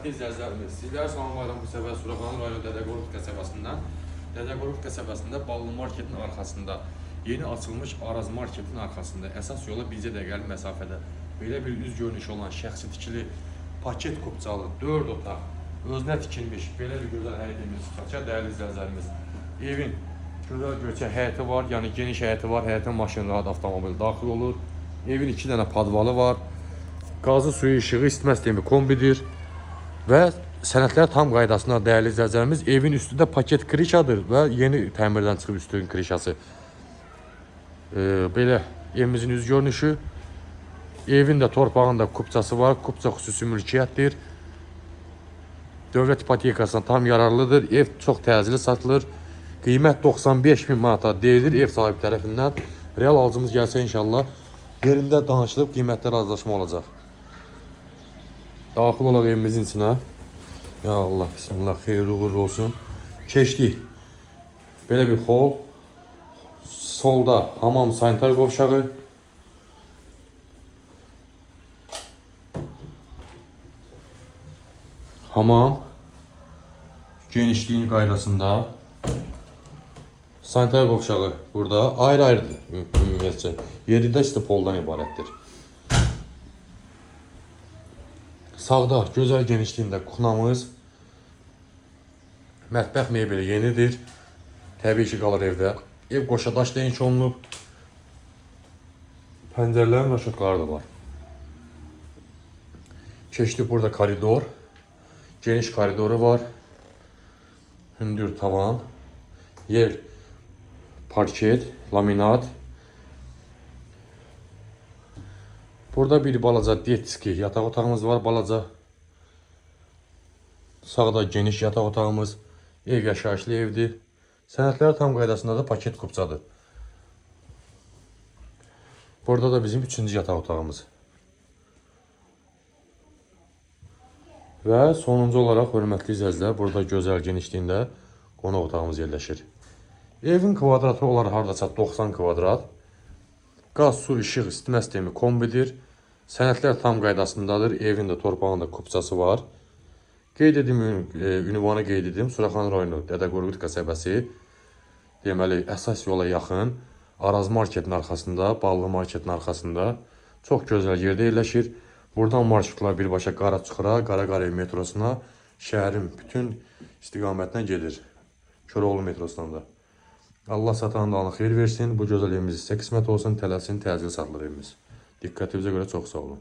Hörmətli izləyicilərimiz, sizlər salamlayıram bu səfər Suraxanı rayonu Dədəqorud qəsəbəsindən. Dədəqorud qəsəbəsində Ballı marketin arxasında, yeni açılmış Araz marketin arxasında, əsas yola bircə dəqiqəlik məsafədə belə bir üz görünüşü olan şəxsi tikili, paket kupçalı, 4 otaq, özünə tikilmiş, belə bir gözəl həyətimiz çıxacaq, dəyərli izləyicilərimiz. Evin gözəl göçək həyəti var, yəni geniş həyəti var, həyətə maşın, rahat avtomobil daxil olur. Evin 2 dənə padvalı var. Qazı suyu, işığı, isitmə sistemi kombidir və sənədlər tam qaydasında dəyərli izləyicilərimiz. Evin üstündə paket krişadır və yeni təmirdən çıxıb üstünün krişası. Belə evimizin üz görünüşü. Evin də torpağında kupçası var. Kupça xüsusi mülkiyyətdir. Dövlət ipotekasına tam yararlıdır. Ev çox təcili satılır. Qiymət 95.000 manata deyilir ev sahibi tərəfindən. Real alıcımız gəlsə inşallah yerində danışılıb qiymətlər razılaşma olacaq. Daxil olaq evimizin içinə. Ya Allah, bismillah, xeyirli uğurlu olsun. Keçdik. Belə bir hol. Solda hamam sanitar qovşağı. Hamam. Genişliğin qaydasında. Sanitar qovşağı burada. Ayrı-ayrıdır. Ümumiyyətcə. Yeri də işte poldan ibarətdir. Sağda gözəl genişliyində kuxnamız. Mətbəx mebeli yenidir. Təbii ki qalır evdə. Ev qoşa daşla inşa olunub. Pəncərələrin rəşatları da var. Keçdik burada koridor. Geniş koridoru var. Hündür tavan. Yer parket, laminat. Burada bir balaca detski yataq otağımız var, balaca. Sağda geniş yataq otağımız. Ev yaşayışlı evdir. Sənədlər tam qaydasında da paket kupçadır. Burada da bizim 3-cü yataq otağımız. Və sonuncu olaraq hörmətli izləyicilər, burada gözəl genişliyində qonaq otağımız yerləşir. Evin kvadratı olaraq hardasa 90 kvadrat. Qaz, su, işıq, isitmə sistemi kombidir. Sənədlər tam qaydasındadır. Evin də torpağında kupçası var. Qeyd edim, ünvanı qeyd edim. Suraxanı rayonu Dədəqorud qəsəbəsi. Deməli, əsas yola yaxın. Araz marketin arxasında, Ballı marketin arxasında. Çox gözəl yerdə yerləşir. Buradan marşrutlar birbaşa Qaraçuxura, Qaraqarev metrosuna, şəhərin bütün istiqamətinə gedir. Köroğlu metrosundan da. Allah satandan xeyir versin. Bu gözəl evimiz sizə qismət olsun. Tələsin, təcil satılır evimiz. Diqqətinizə görə çox sağ olun.